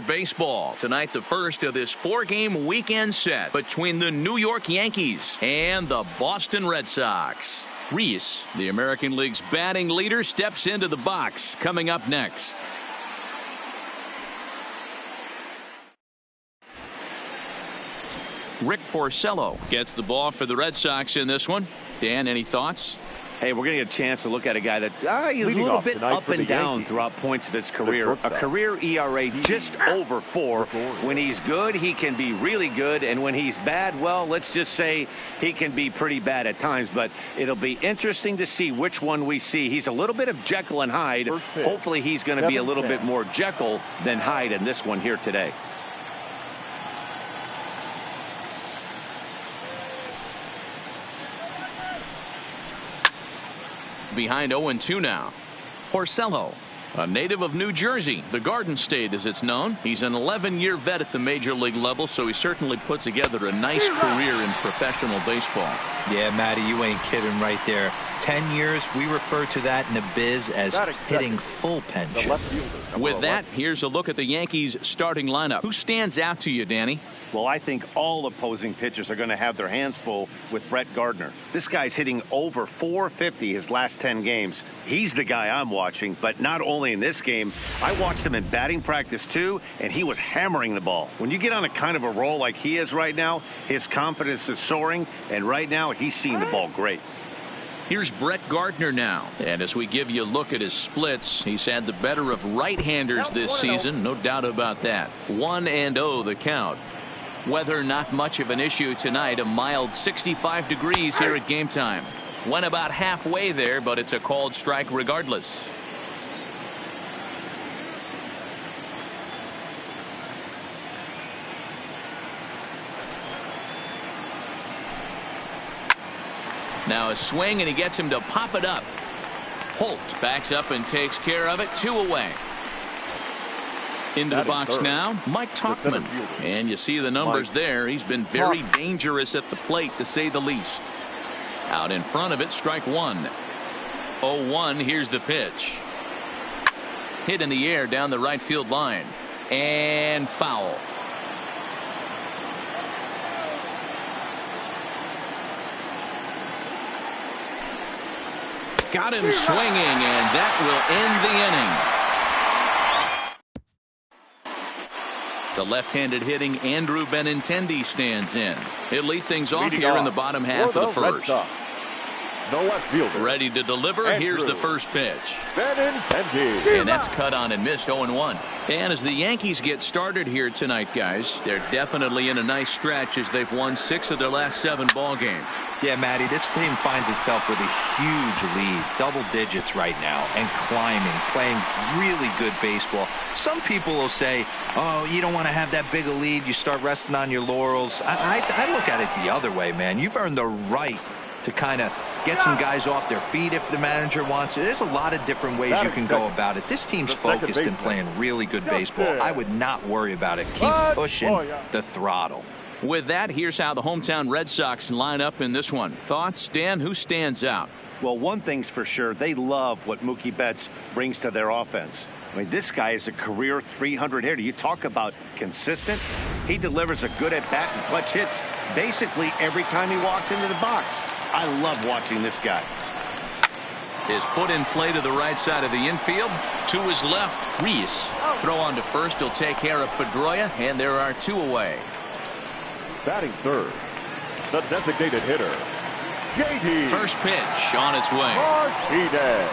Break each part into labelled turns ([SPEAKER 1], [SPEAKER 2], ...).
[SPEAKER 1] Baseball tonight, the first of this 4-game weekend set between the New York Yankees and the Boston Red Sox. Reese, the American League's batting leader, steps into the box. Coming up next. Rick Porcello gets the ball for the Red Sox in this one. Dan, any thoughts?
[SPEAKER 2] Hey, we're going to get a chance to look at a guy that he's a little bit up and down throughout points of his career. A career ERA just over 4. When he's good, he can be really good. And when he's bad, well, let's just say he can be pretty bad at times. But it'll be interesting to see which one we see. He's a little bit of Jekyll and Hyde. Hopefully he's going to be a little bit more Jekyll than Hyde in this one here today.
[SPEAKER 1] Behind 0-2 now. Porcello, a native of New Jersey, the Garden State as it's known. He's an 11-year vet at the major league level, so he certainly put together a nice career in professional baseball.
[SPEAKER 3] Yeah, Matty, you ain't kidding right there. 10 years, we refer to that in the biz as hitting full pension.
[SPEAKER 1] With that, here's a look at the Yankees starting lineup. Who stands out to you, Danny?
[SPEAKER 2] Well, I think all opposing pitchers are going to have their hands full with Brett Gardner. This guy's hitting over 450 his last 10 games. He's the guy I'm watching, but not only in this game. I watched him in batting practice too, and he was hammering the ball. When you get on a kind of a roll like he is right now, his confidence is soaring, and right now he's seeing the ball great.
[SPEAKER 1] Here's Brett Gardner now. And as we give you a look at his splits, he's had the better of right-handers this season. No doubt about that. 1-0 the count. Weather not much of an issue tonight. A mild 65 degrees here at game time. Went about halfway there, but it's a called strike regardless. Now a swing, and he gets him to pop it up. Holt backs up and takes care of it. 2 away. Into the box now, Mike Tauchman. And you see the numbers there. He's been very dangerous at the plate, to say the least. Out in front of it, strike 1. 0-1, here's the pitch. Hit in the air down the right field line. And foul. Got him swinging, and that will end the inning. The left-handed hitting Andrew Benintendi stands in. He'll lead things off here in the bottom half of the first.
[SPEAKER 4] The left fielder.
[SPEAKER 1] Ready to deliver. Here's the first pitch.
[SPEAKER 4] Benintendi.
[SPEAKER 1] And that's cut on and missed. 0-1. And as the Yankees get started here tonight, guys, they're definitely in a nice stretch as they've won 6 of their last 7 ball games.
[SPEAKER 3] Yeah, Matty, this team finds itself with a huge lead, double digits right now, and climbing, playing really good baseball. Some people will say, oh, you don't want to have that big a lead. You start resting on your laurels. I look at it the other way, man. You've earned the right to kind of get some guys off their feet if the manager wants to. There's a lot of different ways you can go about it. This team's focused and playing really good baseball. I would not worry about it. Keep pushing the throttle.
[SPEAKER 1] With that, here's how the hometown Red Sox line up in this one. Thoughts, Dan? Who stands out?
[SPEAKER 2] Well, one thing's for sure. They love what Mookie Betts brings to their offense. I mean, this guy is a career 300 hitter. You talk about consistent. He delivers a good at-bat and clutch hits basically every time he walks into the box. I love watching this guy.
[SPEAKER 1] Is put in play to the right side of the infield. To his left, Reese. Throw on to first. He'll take care of Pedroia, and there are 2 away.
[SPEAKER 4] Batting third, the designated hitter, JD.
[SPEAKER 1] First pitch on its way.
[SPEAKER 4] Martinez.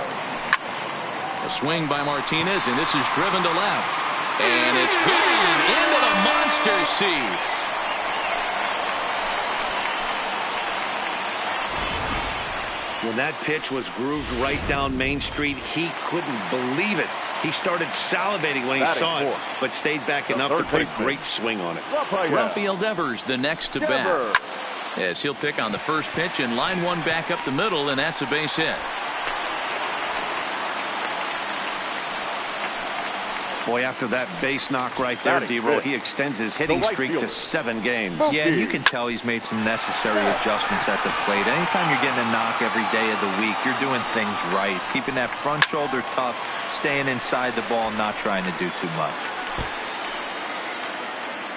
[SPEAKER 1] A swing by Martinez, and this is driven to left. And it's good into the monster seats.
[SPEAKER 2] When that pitch was grooved right down Main Street, he couldn't believe it. He started salivating when he saw it, but stayed back enough to put a great swing on it.
[SPEAKER 1] Rafael Devers, the next to bat. As he'll pick on the first pitch and line one back up the middle, and that's a base hit.
[SPEAKER 2] Boy, after that base knock right there, D-Roll, he extends his hitting streak to 7 games.
[SPEAKER 3] Yeah, and you can tell he's made some necessary adjustments at the plate. Anytime you're getting a knock every day of the week, you're doing things right. Keeping that front shoulder tough, staying inside the ball, not trying to do too much.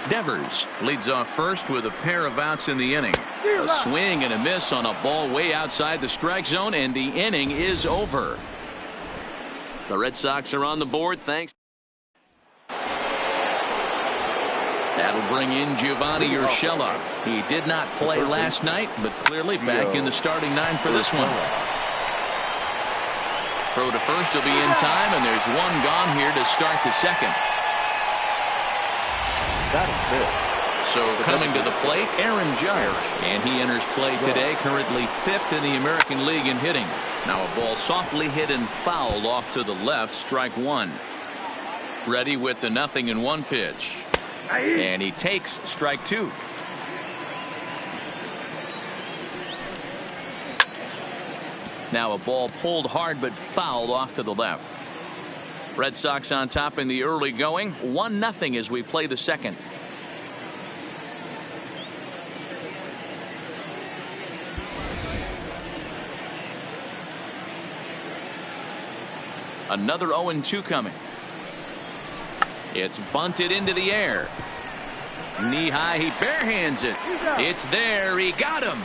[SPEAKER 1] Devers leads off first with a pair of outs in the inning. A swing and a miss on a ball way outside the strike zone, and the inning is over. The Red Sox are on the board thanks. That'll bring in Giovanni Urshela. He did not play last night, but clearly back in the starting nine for this one. Throw to first will be in time, and there's one gone here to start the second. So coming to the plate, Aaron Judge, and he enters play today, currently 5th in the American League in hitting. Now a ball softly hit and fouled off to the left, strike one. Ready with the 0-1 pitch, and he takes strike two. Now a ball pulled hard but fouled off to the left. Red Sox on top in the early going, 1-0 as we play the second. Another 0-2 coming. It's bunted into the air. Knee high, he barehands it. It's there, he got him.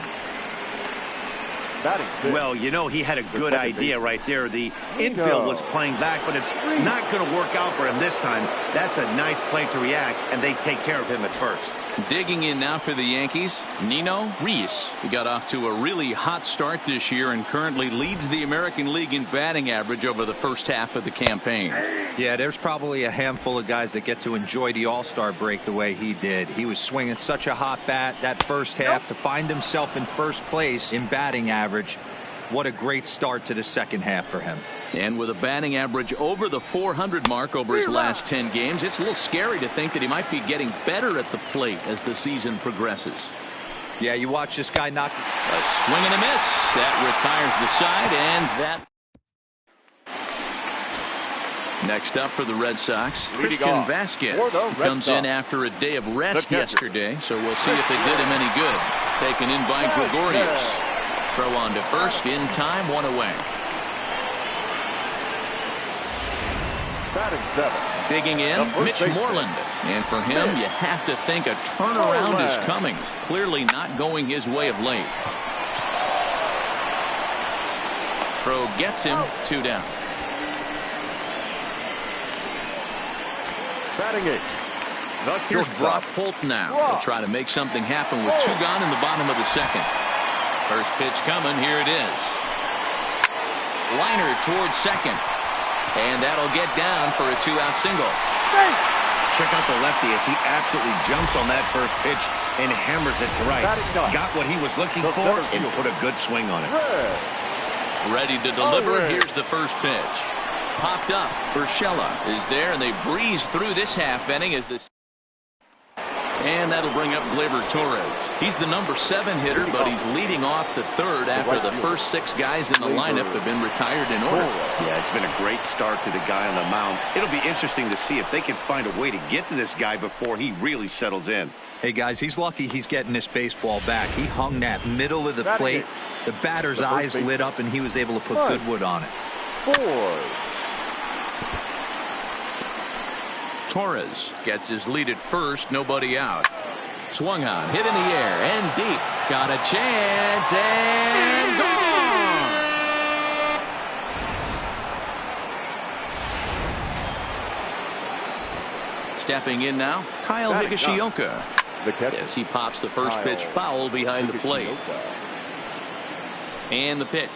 [SPEAKER 2] Well, you know, he had a good idea right there. The infield was playing back, but it's not going to work out for him this time. That's a nice play to react, and they take care of him at first.
[SPEAKER 1] Digging in now for the Yankees, Nino Reyes. He got off to a really hot start this year and currently leads the American League in batting average over the first half of the campaign.
[SPEAKER 3] Yeah, there's probably a handful of guys that get to enjoy the All-Star break the way he did. He was swinging such a hot bat that first half to find himself in first place in batting average. What a great start to the second half for him.
[SPEAKER 1] And with a batting average over the 400 mark over his last 10 games, it's a little scary to think that he might be getting better at the plate as the season progresses.
[SPEAKER 3] Yeah, you watch this guy knock.
[SPEAKER 1] A swing and a miss. That retires the side, and that. Next up for the Red Sox, Christian Vasquez. He comes in after a day of rest yesterday, so we'll see if they did him any good. Taken in by Gregorius. Throw on to first, in time, one away. Digging in, Mitch Moreland. And for him, you have to think a turnaround is coming. Clearly not going his way of late. Throw gets him, 2 down.
[SPEAKER 4] Batting 8.
[SPEAKER 1] Here's Brock Holt now. He'll try to make something happen with 2 gone in the bottom of the second. First pitch coming, here it is. Liner towards second. And that'll get down for a 2-out single.
[SPEAKER 2] Check out the lefty as he absolutely jumps on that first pitch and hammers it to right. Got what he was looking for and put a good swing on it.
[SPEAKER 1] Ready to deliver. Here's the first pitch. Popped up. Urshela is there, and they breeze through this half inning as this. And that'll bring up Gleyber Torres. He's the number 7 hitter, but he's leading off the third after the first 6 guys in the lineup have been retired in order.
[SPEAKER 2] Yeah, it's been a great start to the guy on the mound. It'll be interesting to see if they can find a way to get to this guy before he really settles in.
[SPEAKER 3] Hey, guys, he's lucky he's getting this baseball back. He hung that middle of the plate. The batter's eyes lit up, and he was able to put good wood on it.
[SPEAKER 4] 4.
[SPEAKER 1] Torres gets his lead at first, nobody out. Swung on, hit in the air, and deep. Got a chance, and gone! Stepping in now, Kyle Higashioka. As he pops the first pitch foul behind the plate. And the pitch.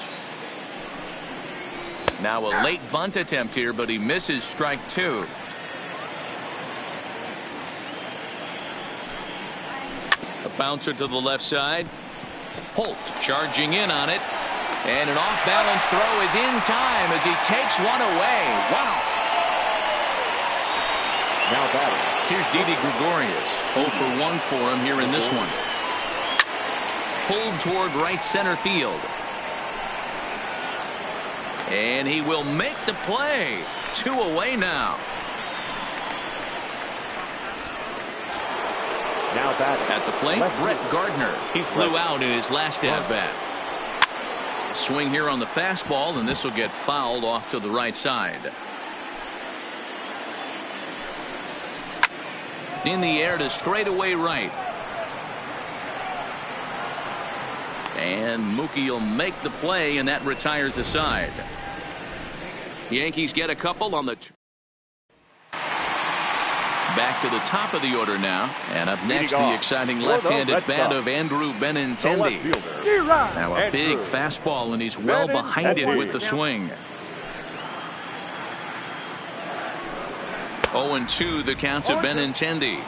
[SPEAKER 1] Now a late bunt attempt here, but he misses strike 2. Bouncer to the left side. Holt charging in on it. And an off-balance throw is in time as he takes one away. Wow.
[SPEAKER 4] Now batting.
[SPEAKER 1] Here's Didi Gregorius. 0 for 1 for him here in this one. Pulled toward right center field. And he will make the play. 2 away now.
[SPEAKER 4] Now batting.
[SPEAKER 1] At the plate, Brett Gardner. He flew out in his last at-bat. Swing here on the fastball, and this will get fouled off to the right side. In the air to straightaway right. And Mookie will make the play, and that retires the side. Yankees get a couple on the... Back to the top of the order now. And up next, the exciting left-handed bat of Andrew Benintendi. Now a big fastball, and he's well behind it with the swing. 0-2 the count to Benintendi.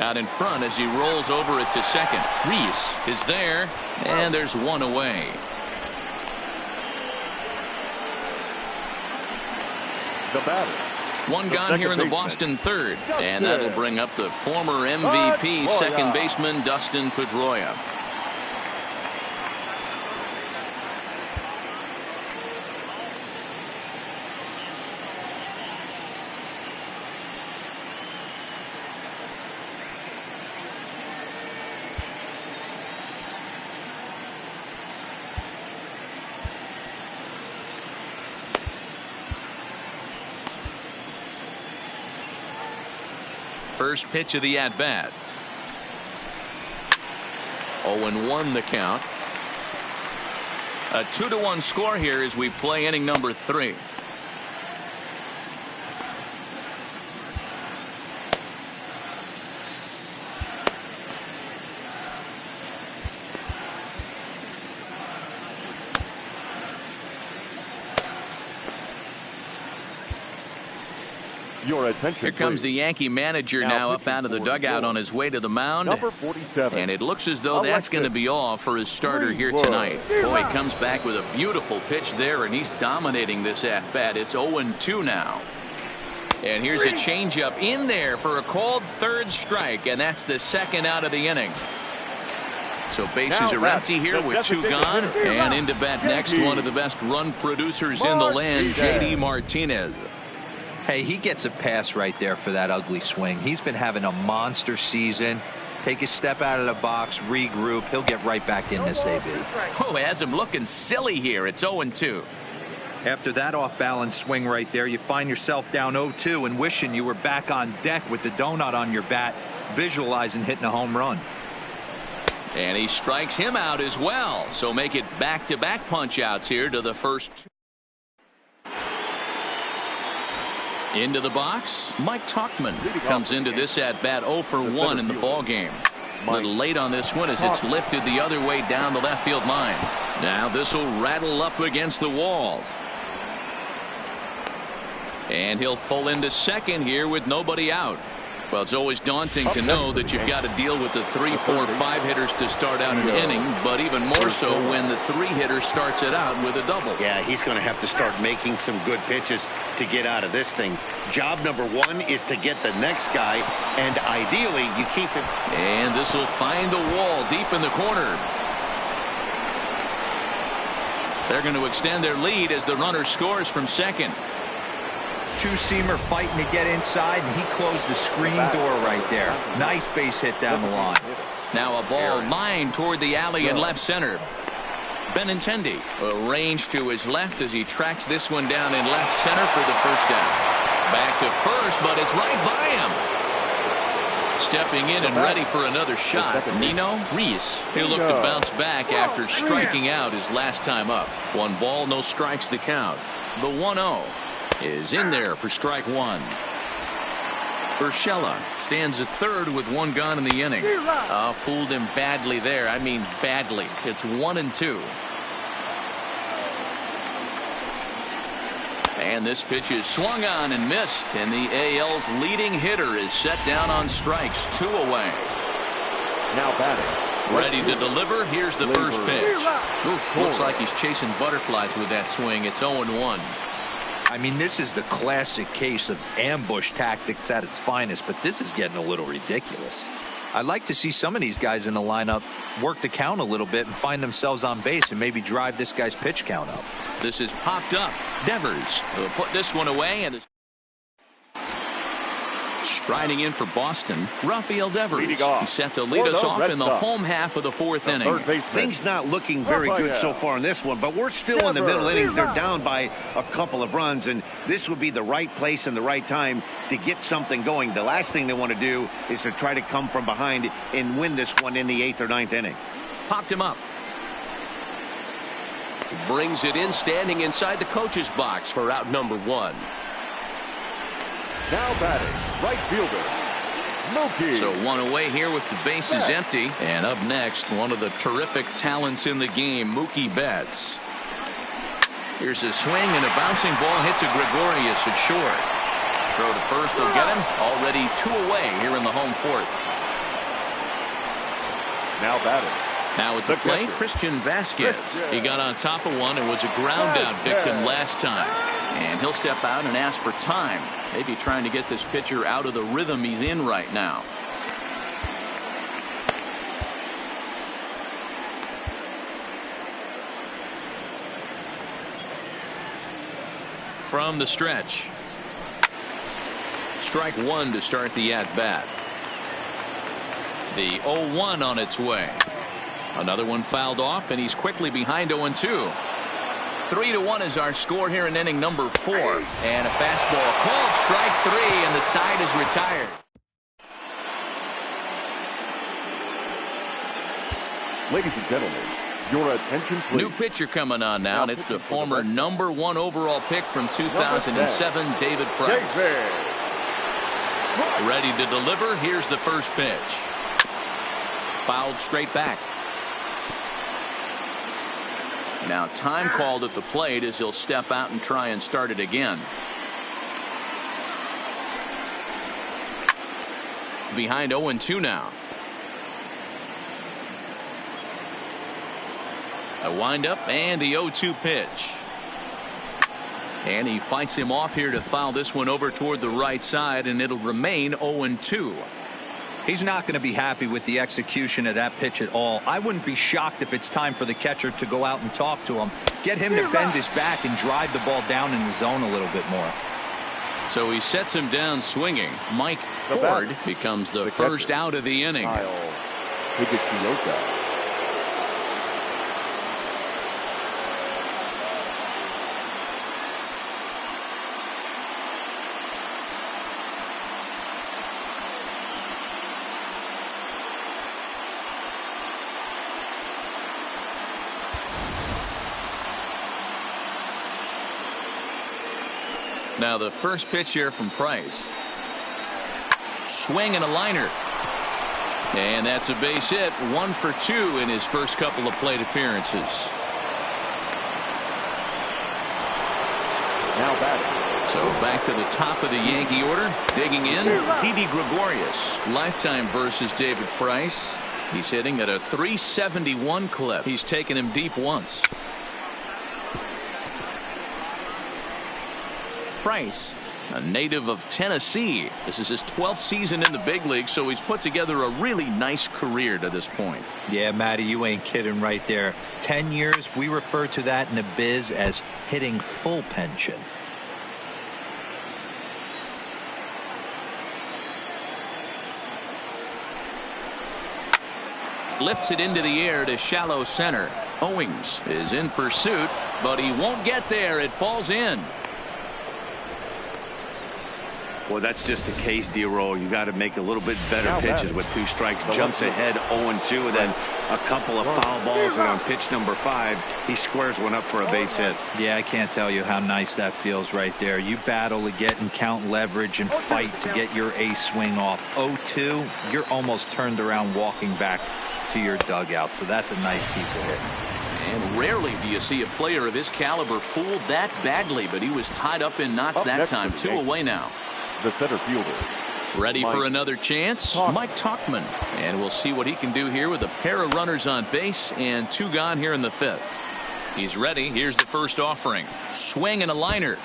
[SPEAKER 1] Out in front as he rolls over it to second. Reese is there, and there's one away.
[SPEAKER 4] The batter.
[SPEAKER 1] One gone here in the Boston third, and that'll bring up the former MVP second baseman Dustin Pedroia. First pitch of the at-bat. 0-1 the count. A 2-1 score here as we play inning number 3.
[SPEAKER 4] Your attention,
[SPEAKER 1] Here comes the Yankee manager now up out of the dugout on his way to the mound.
[SPEAKER 4] Number 47.
[SPEAKER 1] And it looks as though that's going to be all for his starter here tonight. Boy, he comes back with a beautiful pitch there, and he's dominating this at-bat. It's 0-2 now. And here's a changeup in there for a called third strike, and that's the second out of the inning. So bases are empty here with 2 gone. And into bat next, one of the best run producers in the land, J.D. Martinez.
[SPEAKER 3] Hey, he gets a pass right there for that ugly swing. He's been having a monster season. Take a step out of the box, regroup. He'll get right back in this AB.
[SPEAKER 1] Oh, has him looking silly here. It's 0-2.
[SPEAKER 3] After that off-balance swing right there, you find yourself down 0-2 and wishing you were back on deck with the donut on your bat, visualizing hitting a home run.
[SPEAKER 1] And he strikes him out as well. So make it back-to-back punch-outs here to the first. Into the box, Mike Tauchman comes into this at-bat 0-for-1 in the ballgame. A little late on this one as it's lifted the other way down the left field line. Now this will rattle up against the wall. And he'll pull into second here with nobody out. Well, it's always daunting to know that you've got to deal with the 3, 4, 5 hitters to start out an inning, but even more so when the 3 hitter starts it out with a double.
[SPEAKER 2] Yeah, he's going to have to start making some good pitches to get out of this thing. Job number 1 is to get the next guy, and ideally you keep it.
[SPEAKER 1] And this will find the wall deep in the corner. They're going to extend their lead as the runner scores from second.
[SPEAKER 3] Two-seamer fighting to get inside, and he closed the screen door right there. Nice base hit down the line.
[SPEAKER 1] Now a ball lined toward the alley in left center. Benintendi arranged to his left as he tracks this one down in left center for the first down. Back to first, but it's right by him. Stepping in and ready for another shot, Nino Reese. He'll look to bounce back after striking out his last time up. 1 ball, no strikes to count. The 1-0 is in there for strike 1. Urshela stands at third with 1 gone in the inning. Fooled him badly there. I mean badly. It's 1-2. And this pitch is swung on and missed, and the AL's leading hitter is set down on strikes. 2 away.
[SPEAKER 4] Now batting.
[SPEAKER 1] Ready to deliver. Here's the first pitch. Oof, looks like he's chasing butterflies with that swing. It's 0-1.
[SPEAKER 3] I mean, this is the classic case of ambush tactics at its finest, but this is getting a little ridiculous. I'd like to see some of these guys in the lineup work the count a little bit and find themselves on base and maybe drive this guy's pitch count up.
[SPEAKER 1] This is popped up. Devers will put this one away, and Riding in for Boston, Rafael Devers. He's set to lead us off in the home half of the fourth inning.
[SPEAKER 2] Things not looking very good so far in this one, but we're still in the middle innings. They're down by a couple of runs, and this would be the right place and the right time to get something going. The last thing they want to do is to try to come from behind and win this one in the 8th or 9th inning.
[SPEAKER 1] Popped him up.
[SPEAKER 5] Brings it in, standing inside the coach's box for out number 1.
[SPEAKER 4] Now batting, right fielder, Mookie.
[SPEAKER 1] So one away here with the bases empty. And up next, one of the terrific talents in the game, Mookie Betts. Here's a swing, and a bouncing ball hits a Gregorius at short. Throw to first will get him. Already 2 away here in the home 4th.
[SPEAKER 4] Now batting.
[SPEAKER 1] Now at the plate, Christian Vasquez. He got on top of one and was a ground out victim last time. And he'll step out and ask for time. Maybe trying to get this pitcher out of the rhythm he's in right now. From the stretch. Strike 1 to start the at-bat. The 0-1 on its way. Another one fouled off, and he's quickly behind 0-2. 3-1 is our score here in inning number 4. And a fastball called strike 3, and the side is retired.
[SPEAKER 4] Ladies and gentlemen, your attention please.
[SPEAKER 1] New pitcher coming on now, and it's the former number 1 overall pick from 2007, David Price. Ready to deliver. Here's the first pitch. Fouled straight back. Now time called at the plate as he'll step out and try and start it again. Behind 0-2 now. A windup and the 0-2 pitch. And he fights him off here to foul this one over toward the right side, and it'll remain 0-2.
[SPEAKER 3] He's not going to be happy with the execution of that pitch at all. I wouldn't be shocked if it's time for the catcher to go out and talk to him. Get him to bend his back and drive the ball down in the zone a little bit more.
[SPEAKER 1] So he sets him down swinging. Mike Ford becomes the first out of the inning. Now the first pitch here from Price. Swing and a liner. And that's a base hit. 1 for 2 in his first couple of plate appearances.
[SPEAKER 4] Now batting.
[SPEAKER 1] So back to the top of the Yankee order. Digging in, Didi Gregorius. Lifetime versus David Price. He's hitting at a .371 clip. He's taken him deep once. Price, a native of Tennessee. This is his 12th season in the big league, so he's put together a really nice career to this point.
[SPEAKER 3] Yeah, Matty, you ain't kidding right there. 10 years, we refer to that in the biz as hitting full pension.
[SPEAKER 1] Lifts it into the air to shallow center. Owings is in pursuit, but he won't get there. It falls in.
[SPEAKER 2] Well, that's just a case, D-Roll. You got to make a little bit better pitches with 2 strikes. Jumps ahead 0-2, and then a couple of foul balls, and on pitch number 5, he squares one up for a base hit.
[SPEAKER 3] Yeah, I can't tell you how nice that feels right there. You battle to get and count leverage and fight to get your ace swing off. 0-2, you're almost turned around walking back to your dugout, so that's a nice piece of hitting.
[SPEAKER 1] And rarely do you see a player of his caliber fooled that badly, but he was tied up in knots that time. 2 away now.
[SPEAKER 4] The center fielder.
[SPEAKER 1] Ready for another chance? Mike Tauchman. And we'll see what he can do here with a pair of runners on base and 2 gone here in the 5th. He's ready. Here's the first offering. Swing and a liner.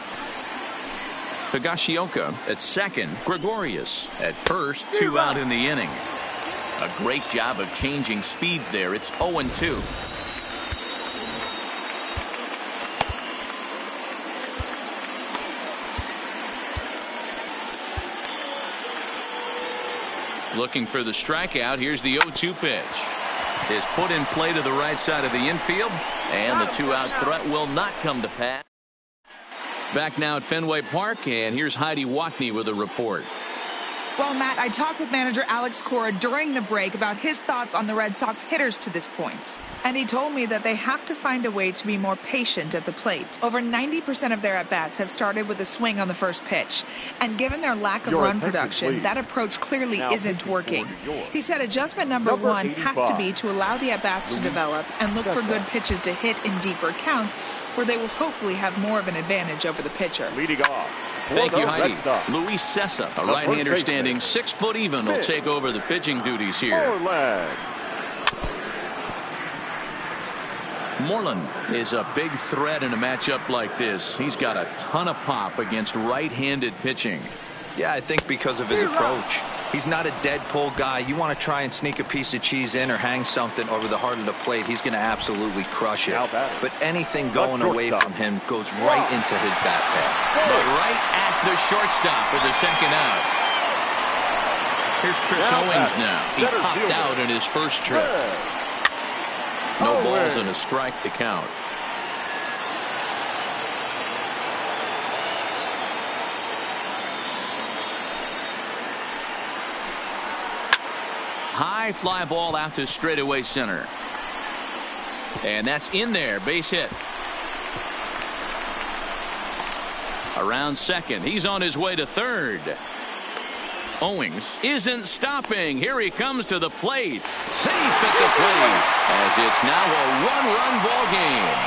[SPEAKER 1] Higashioka at second. Gregorius at first. 2 out in the inning. A great job of changing speeds there. It's 0-2. Looking for the strikeout. Here's the 0-2 pitch. Is put in play to the right side of the infield, and the 2-out threat will not come to pass. Back now at Fenway Park, and here's Heidi Watney with a report.
[SPEAKER 6] Well, Matt, I talked with manager Alex Cora during the break about his thoughts on the Red Sox hitters to this point. And he told me that they have to find a way to be more patient at the plate. Over 90% of their at-bats have started with a swing on the first pitch. And given their lack of run production, that approach clearly isn't working. He said adjustment number one has to be to allow the at-bats to develop and look for good pitches to hit in deeper counts, where they will hopefully have more of an advantage over the pitcher.
[SPEAKER 4] Leading off.
[SPEAKER 1] Thank you, Heidi. Luis Sessa, a right-hander standing 6 foot even, will take over the pitching duties here. Moreland is a big threat in a matchup like this. He's got a ton of pop against right-handed pitching.
[SPEAKER 3] Yeah, I think because of his approach. He's not a dead pull guy. You want to try and sneak a piece of cheese in or hang something over the heart of the plate, he's going to absolutely crush it. But anything going away from him goes right into his bat path.
[SPEAKER 1] But right at the shortstop for the second out. Here's Chris Owings now. He popped out in his first trip. No balls and a strike to count. High fly ball out to straightaway center. And that's in there. Base hit. Around second. He's on his way to third. Owings isn't stopping. Here he comes to the plate. Safe at the plate. As it's now a one-run ball game.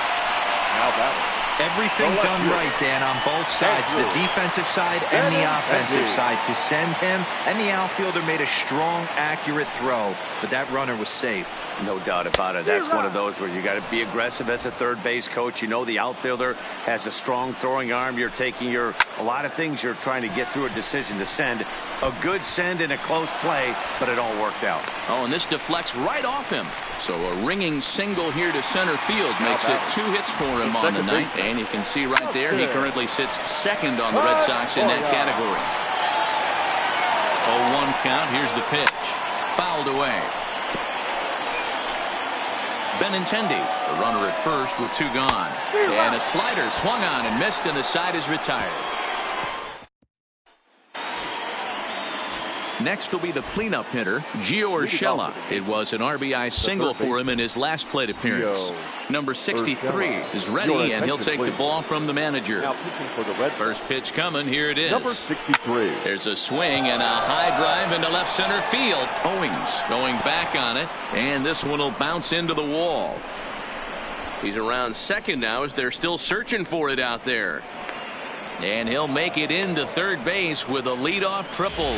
[SPEAKER 4] How about it?
[SPEAKER 3] Everything done right, Dan, on both sides, the defensive side and the offensive side, to send him, and the outfielder made a strong, accurate throw, but that runner was safe.
[SPEAKER 2] No doubt about it. That's one of those where you got to be aggressive as a third base coach. You know the outfielder has a strong throwing arm. You're taking a lot of things you're trying to get through a decision to send. A good send in a close play, but it all worked out.
[SPEAKER 1] Oh, and this deflects right off him. So a ringing single here to center field makes it 2 hits for him on the night. And you can see right there he currently sits second on the Red Sox in that category. 0-1 count. Here's the pitch. Fouled away. Benintendi, the runner at first with 2 gone. And a slider swung on and missed, and the side is retired. Next will be the cleanup hitter, Gio Urshela. It was an RBI single for him in his last plate appearance. Number 63 is ready, and he'll take the ball from the manager. First pitch coming. Here it is.
[SPEAKER 4] Number 63.
[SPEAKER 1] There's a swing and a high drive into left center field. Owings going back on it, and this one will bounce into the wall. He's around second now as they're still searching for it out there. And he'll make it into third base with a leadoff triple.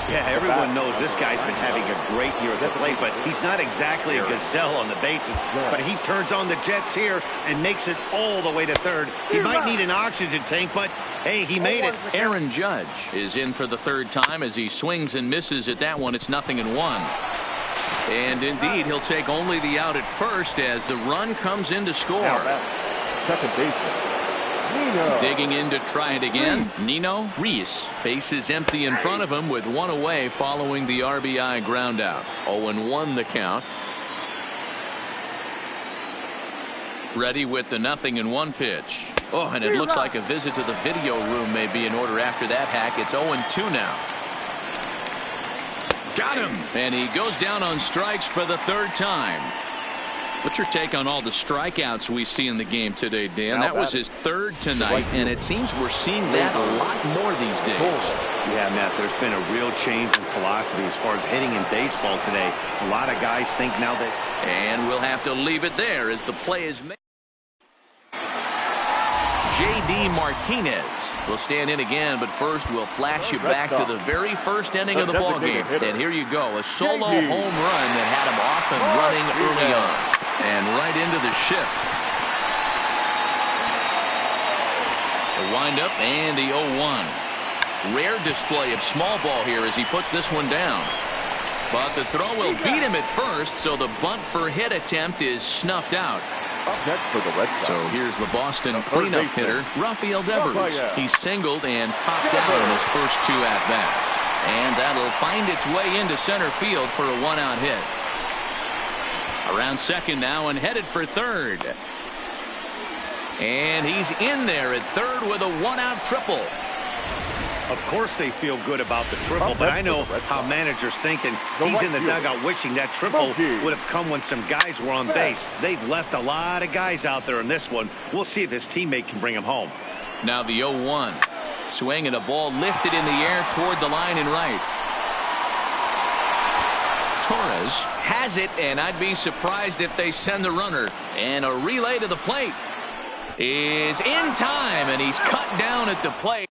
[SPEAKER 2] Yeah, everyone knows this guy's been having a great year at the plate, but he's not exactly a gazelle on the bases. But he turns on the jets here and makes it all the way to third. He might need an oxygen tank, but hey, he made it.
[SPEAKER 1] Aaron Judge is in for the third time as he swings and misses at that one. It's 0-1. And indeed, he'll take only the out at first as the run comes in to score.
[SPEAKER 4] Second baseman.
[SPEAKER 1] Digging in to try it again. Nino Reese. Base is empty in front of him with 1 away following the RBI ground out. 0-1 the count. Ready with the 0-1 pitch. Oh, and it looks like a visit to the video room may be in order after that hack. It's 0-2 now. Got him. And he goes down on strikes for the third time. What's your take on all the strikeouts we see in the game today, Dan? That was his third tonight, and it seems we're seeing that a lot more these days.
[SPEAKER 2] Yeah, Matt, there's been a real change in philosophy as far as hitting in baseball today. A lot of guys think now that...
[SPEAKER 1] And we'll have to leave it there as the play is made. J.D. Martinez will stand in again, but first we'll flash you back to the very first inning of the ballgame. And here you go, a solo home run that had him off and running early on. And right into the shift. The windup and the 0-1. Rare display of small ball here as he puts this one down. But the throw will beat him at first, so the bunt for hit attempt is snuffed out.
[SPEAKER 4] For the Red Sox.
[SPEAKER 1] So here's the Boston cleanup hitter, Rafael Devers. He singled and popped out in his first 2 at-bats. And that'll find its way into center field for a one-out hit. Around second now and headed for third. And he's in there at third with a one-out triple.
[SPEAKER 2] Of course they feel good about the triple, but I know how managers think, and he's in the dugout wishing that triple would have come when some guys were on base. They've left a lot of guys out there in this one. We'll see if his teammate can bring him home.
[SPEAKER 1] Now the 0-1. Swing and a ball lifted in the air toward the line and right. Torres has it, and I'd be surprised if they send the runner. And a relay to the plate is in time, and he's cut down at the plate.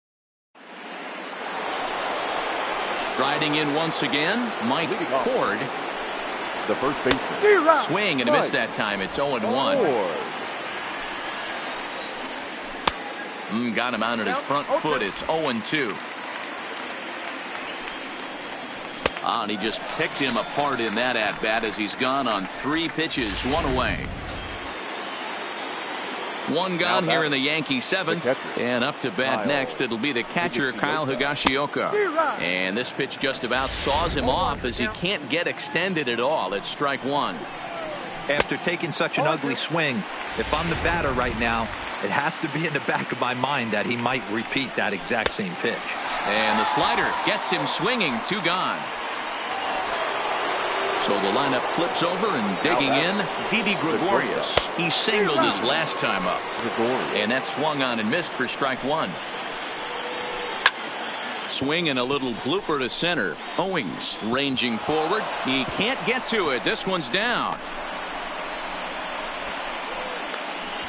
[SPEAKER 1] Striding in once again, Mike Ford.
[SPEAKER 4] The first baseman.
[SPEAKER 1] Swing and a miss that time. It's 0-1. Got him out at his front foot. It's 0-2. And he just picked him apart in that at-bat as he's gone on 3 pitches, 1 away. 1 gone here in the Yankee 7th. And up to bat next, it'll be the catcher, Kyle Higashioka. And this pitch just about saws him off as he can't get extended at all. It's strike 1.
[SPEAKER 3] After taking such an ugly swing, if I'm the batter right now, it has to be in the back of my mind that he might repeat that exact same pitch.
[SPEAKER 1] And the slider gets him swinging. 2 gone. So the lineup flips over and digging in, Didi Gregorius. He singled his last time up. And that swung on and missed for strike 1. Swing and a little blooper to center. Owings ranging forward. He can't get to it. This one's down.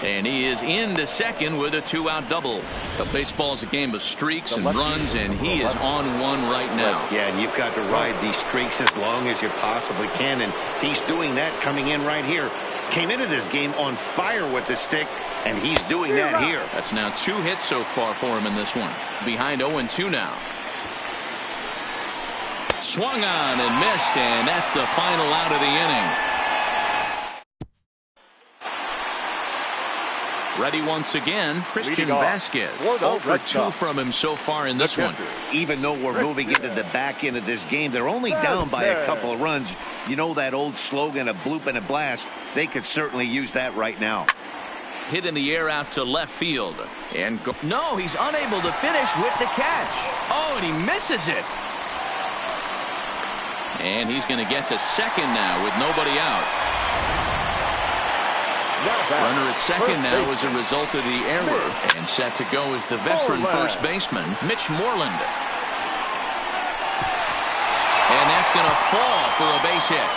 [SPEAKER 1] And he is into second with a 2-out double. The baseball's a game of streaks and runs, and he is on one right now.
[SPEAKER 2] Yeah, and you've got to ride these streaks as long as you possibly can, and he's doing that coming in right here. Came into this game on fire with the stick, and he's doing that here.
[SPEAKER 1] That's now 2 hits so far for him in this one. Behind 0-2 now. Swung on and missed, and that's the final out of the inning. Ready once again, Christian Vasquez. 0 for 2 from him so far in this one.
[SPEAKER 2] Even though we're moving into the back end of this game, they're only down by a couple of runs. You know that old slogan, a bloop and a blast. They could certainly use that right now.
[SPEAKER 1] Hit in the air out to left field. And no, he's unable to finish with the catch. Oh, and he misses it. And he's going to get to second now with nobody out. Runner at second now as a result of the error. And set to go is the veteran first baseman, Mitch Moreland. And that's going to fall for a base hit.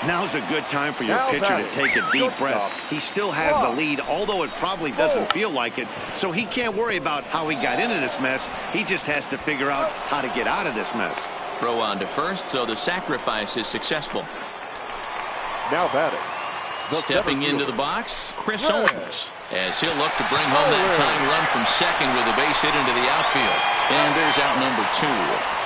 [SPEAKER 2] Now's a good time for your pitcher to take a deep breath. He still has the lead, although it probably doesn't feel like it. So he can't worry about how he got into this mess. He just has to figure out how to get out of this mess.
[SPEAKER 1] Throw on to first, so the sacrifice is successful.
[SPEAKER 4] Now batting.
[SPEAKER 1] Stepping into the box, Chris Owings, as he'll look to bring home that tying run from second with a base hit into the outfield. And there's out number 2.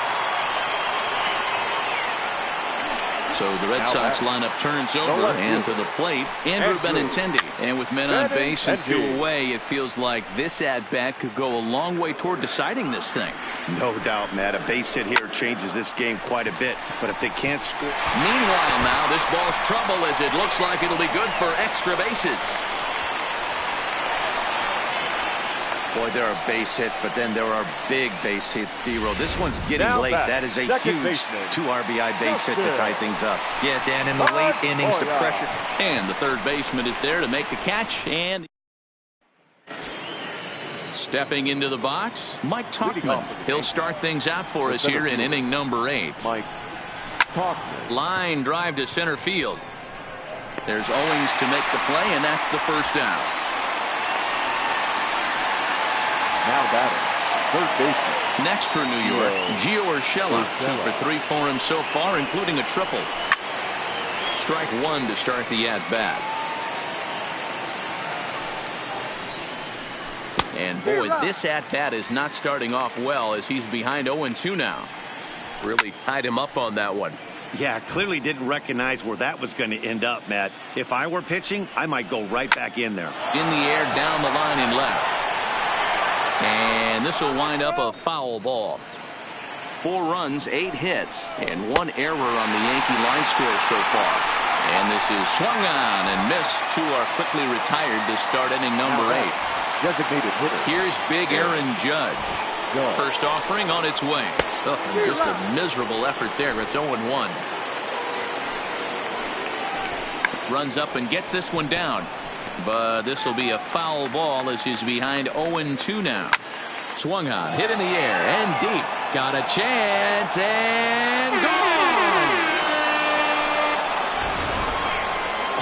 [SPEAKER 1] So the Red Sox lineup turns over, and to the plate, Andrew Benintendi. And with men on base and 2 away, it feels like this at-bat could go a long way toward deciding this thing.
[SPEAKER 2] No doubt, Matt. A base hit here changes this game quite a bit. But if they can't score...
[SPEAKER 1] Meanwhile, now, this ball's trouble as it looks like it'll be good for extra bases.
[SPEAKER 2] Boy, there are base hits, but then there are big base hits, D-Row. This one's getting late. That is a huge 2 RBI base hit to tie things up.
[SPEAKER 3] Yeah, Dan, in the late innings, the pressure.
[SPEAKER 1] And the third baseman is there to make the catch. And stepping into the box, Mike Tauchman. He'll start things out for us here in inning number 8.
[SPEAKER 4] Mike Tauchman.
[SPEAKER 1] Line drive to center field. There's Owings to make the play, and that's the first down.
[SPEAKER 4] Now batting, third baseman.
[SPEAKER 1] Next for New York, Gio Urshela. 2 for 3 for him so far, including a triple. Strike 1 to start the at-bat. And boy, this at-bat is not starting off well as he's behind 0-2 now.
[SPEAKER 5] Really tied him up on that one.
[SPEAKER 2] Yeah, clearly didn't recognize where that was going to end up, Matt. If I were pitching, I might go right back in there.
[SPEAKER 1] In the air, down the line and left. And this will wind up a foul ball.
[SPEAKER 5] 4 runs, 8 hits, and 1 error on the Yankee line score so far.
[SPEAKER 1] And this is swung on and missed. 2 are quickly retired to start inning number 8.
[SPEAKER 4] Designated hitter.
[SPEAKER 1] Here's big Aaron Judge. First offering on its way. Oh, and just a miserable effort there. It's 0-1. Runs up and gets this one down. But this will be a foul ball as he's behind 0-2 now. Swung on, hit in the air and deep. Got a chance and gone.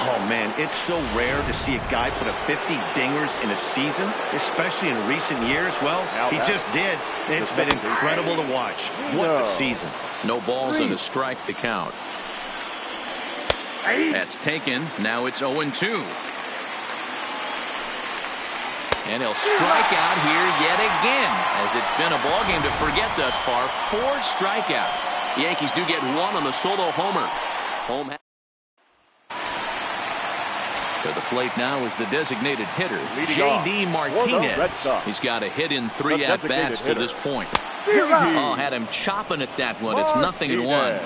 [SPEAKER 2] Oh, man, it's so rare to see a guy put up 50 dingers in a season, especially in recent years. Well, he just did. It's been incredible to watch. What a season.
[SPEAKER 1] No balls and a strike to count. That's taken. Now it's 0-2. And he'll strike out here yet again, as it's been a ball game to forget thus far. 4 strikeouts.
[SPEAKER 5] The Yankees do get 1 on the solo homer.
[SPEAKER 1] To the plate now is the designated hitter, J.D. Martinez. He's got a hit in 3 at-bats to this point. Oh, had him chopping at that one. It's 0-1.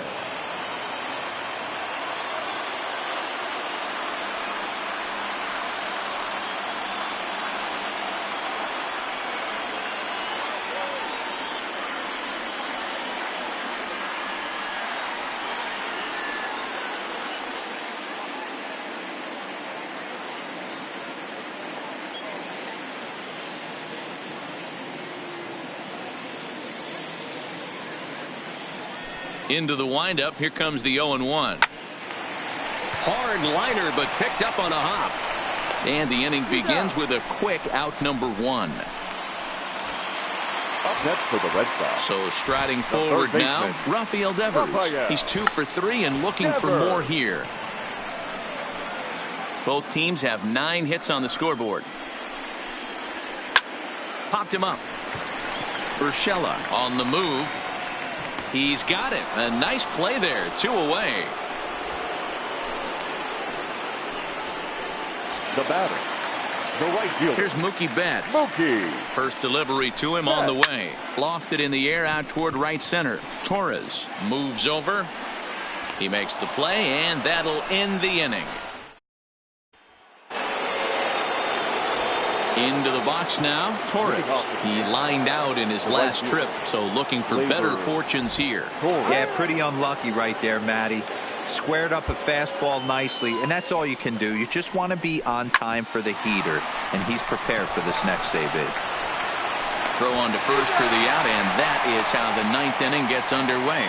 [SPEAKER 1] Into the windup. Here comes the 0-1.
[SPEAKER 5] Hard liner, but picked up on a hop.
[SPEAKER 1] And the inning begins with a quick out number 1.
[SPEAKER 4] Up next for the Red Sox.
[SPEAKER 1] So striding forward now, Rafael Devers. He's 2 for 3 and looking for more here. Both teams have 9 hits on the scoreboard. Popped him up. Urshela on the move. He's got it. A nice play there. 2 away.
[SPEAKER 4] The batter, the right fielder.
[SPEAKER 1] Here's Mookie Betts. First delivery to him on the way. Lofted in the air out toward right center. Torres moves over. He makes the play, and that'll end the inning. Into the box now, Torres. He lined out in his last trip, so looking for better fortunes here.
[SPEAKER 3] Yeah, pretty unlucky right there, Matty. Squared up a fastball nicely, and that's all you can do. You just want to be on time for the heater, and he's prepared for this next AB.
[SPEAKER 1] Throw on to first for the out, and that is how the 9th inning gets underway.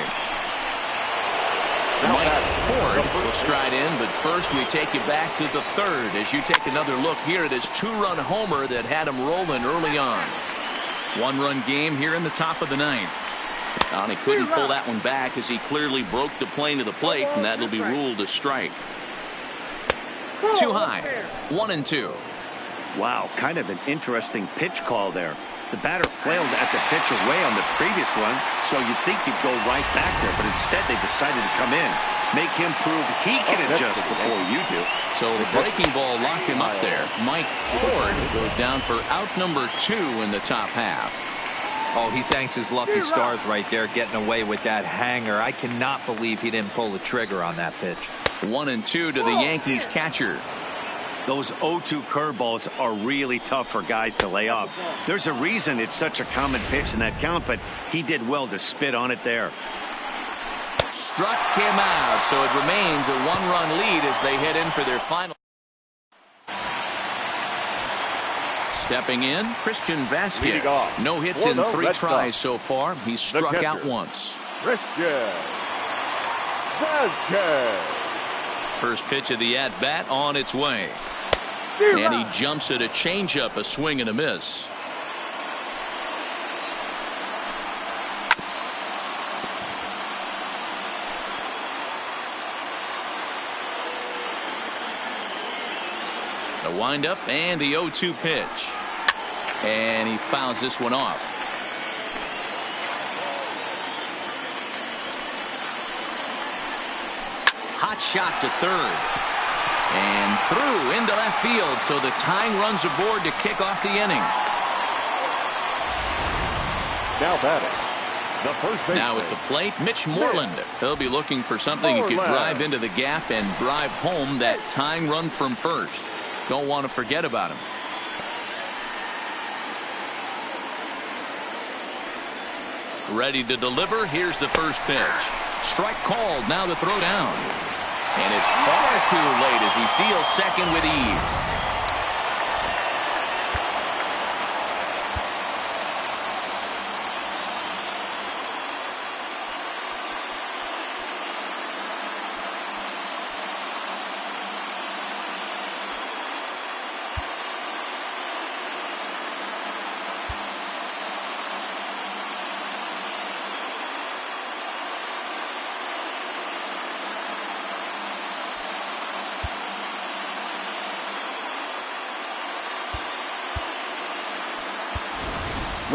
[SPEAKER 1] Mike Ford will stride in, but first we take you back to the 3rd as you take another look here at his 2-run homer that had him rolling early on. 1-run game here in the top of the 9th. And he couldn't pull that one back as he clearly broke the plane to the plate, and that'll be ruled a strike. Too high. 1-2.
[SPEAKER 2] Wow, kind of an interesting pitch call there. The batter flailed at the pitch away on the previous one, so you'd think he'd go right back there, but instead they decided to come in, make him prove he can adjust before you do.
[SPEAKER 1] So the breaking ball locked him up there. Mike Ford goes down for out number 2 in the top half.
[SPEAKER 3] Oh, he thanks his lucky stars right there, getting away with that hanger. I cannot believe he didn't pull the trigger on that pitch.
[SPEAKER 1] 1-2 to the Yankees catcher.
[SPEAKER 2] Those 0-2 curveballs are really tough for guys to lay off. There's a reason it's such a common pitch in that count, but he did well to spit on it there.
[SPEAKER 1] Struck him out, so it remains a 1-run lead as they head in for their final. Stepping in, Christian Vasquez. No hits in 3 tries so far. He's struck out once.
[SPEAKER 4] Christian Vasquez.
[SPEAKER 1] First pitch of the at-bat on its way. And he jumps at a changeup, a swing and a miss. The windup and the 0-2 pitch. And he fouls this one off. Hot shot to third. And through into left field. So the tying runs aboard to kick off the inning.
[SPEAKER 4] Now batting, the first baseman.
[SPEAKER 1] Now at the plate, Mitch Moreland. He'll be looking for something he could drive into the gap and drive home that tying run from first. Don't want to forget about him. Ready to deliver. Here's the first pitch. Strike called. Now the throw down. And it's far too late as he steals second with ease.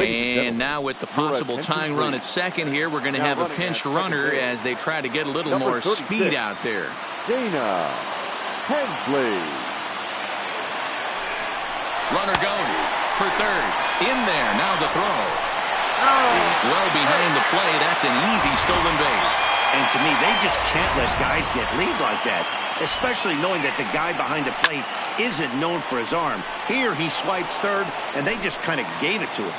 [SPEAKER 1] And now with the possible tying run at second here, we're going to have a pinch runner as they try to get a little more speed out there.
[SPEAKER 4] Dana Hensley.
[SPEAKER 1] Runner goes for third. In there. Now the throw. Well behind the play. That's an easy stolen base.
[SPEAKER 2] And to me, they just can't let guys get lead like that, especially knowing that the guy behind the plate isn't known for his arm. Here he swipes third, and they just kind of gave it to him.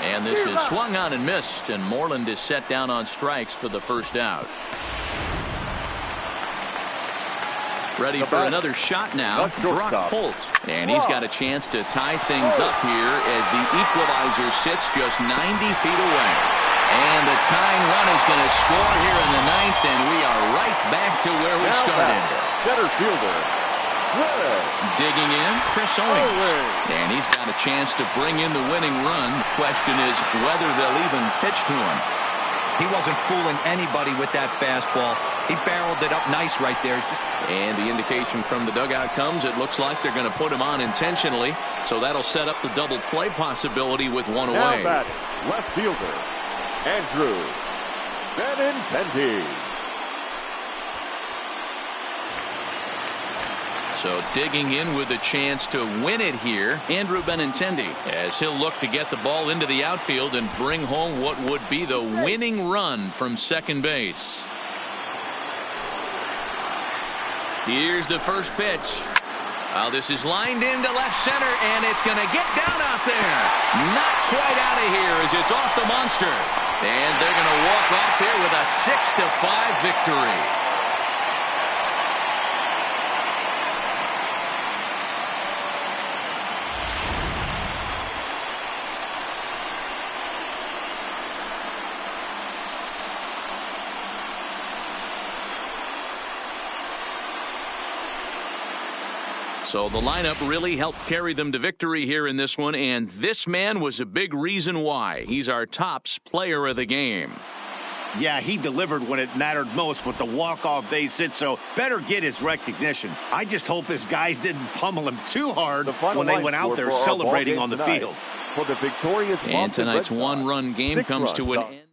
[SPEAKER 1] And this is swung on and missed, and Moreland is set down on strikes for the first out. Ready for another shot now, Brock Holt. And he's got a chance to tie things up here as the equalizer sits just 90 feet away. And the tying run is going to score here in the ninth, and we are right back to where we started.
[SPEAKER 4] Center fielder.
[SPEAKER 1] Digging in, Chris Owings. And he's got a chance to bring in the winning run. The question is whether they'll even pitch to him.
[SPEAKER 3] He wasn't fooling anybody with that fastball. He barreled it up nice right there.
[SPEAKER 1] And the indication from the dugout comes, it looks like they're going to put him on intentionally. So that'll set up the double play possibility with one away.
[SPEAKER 4] Now batting, left fielder, Andrew Benintendi.
[SPEAKER 1] So digging in with a chance to win it here, Andrew Benintendi, as he'll look to get the ball into the outfield and bring home what would be the winning run from second base. Here's the first pitch. Well, this is lined into left center, and it's going to get down out there. Not quite out of here as it's off the monster. And they're going to walk off here with a 6-5 victory. So the lineup really helped carry them to victory here in this one, and this man was a big reason why. He's our tops player of the game.
[SPEAKER 2] Yeah, he delivered when it mattered most with the walk-off base hit, so better get his recognition. I just hope his guys didn't pummel him too hard when they went out there celebrating on the field.
[SPEAKER 4] For the victorious
[SPEAKER 1] and tonight's one-run game comes to an end.